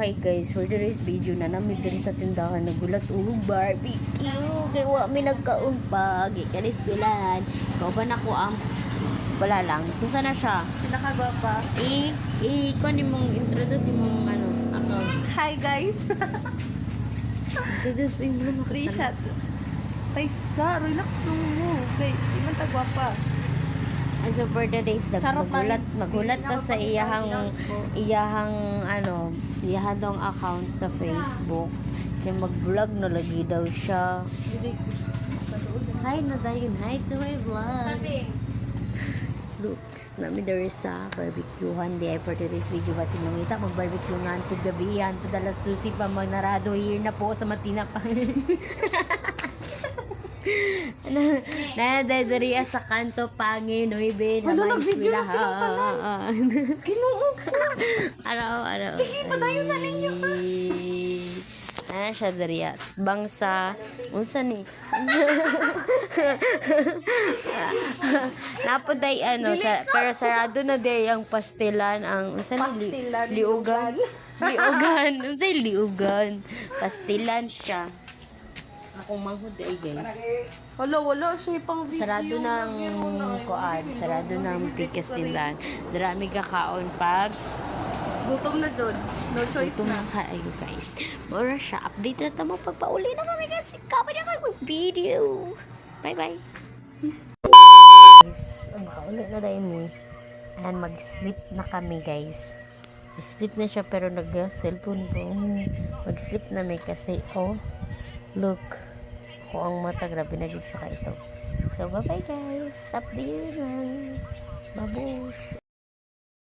hi guys, for today's video na namin diri sa tindahan nagulat barbecue. Kaya wa mi nagkaon pa, gikalis bilan. Ikaw ba na ko ang wala lang. Kusa na siya? Pinakagwapa. Kung mong introduce mong ano, account. Hi guys! Introduce mo. Rishat. Taysa, relax lang mo. Okay, di man tagwapa. So for today's vlog, Charot lang. magulat pa sa iyahang dong account sa Facebook. Kaya mag-vlog na lagi daw siya. Hi na dayon, hi to my vlog. Looks namin there sa barbecuehan di ay for today's video kasi mangita mag-barbecue nga to gabi yan to dalas tusi pa magnarado here na po sa Matina pa. Nadadari sa kanto Panginoy be Ano, naman nag-video na sila, sila Kinuo ko. araw Sige, padayon na ninyo. Siya dari bangsa unsa ni napoday pero sarado na day ang pastilan ang unsa ni Pastilan, liugan unsa liugan pastilan siya akong manghud ay guys. Wala siya pang video. Sarado ng kuan, sarado ng tickets tindahan. Darami kakaon pag Gutom na dun. No choice ito na. na kayo guys. Mura siya. Update na tamo pagpauli na kami kasi kapag na kayo video. Bye bye. Guys, makaulit na dahil mo. And mag-sleep na kami guys. Sleep na siya pero nag-cellphone ko. Mag-sleep na may kasi look. Kung ang mata grabe na dito siya ito. So bye bye guys. Update na. Babush.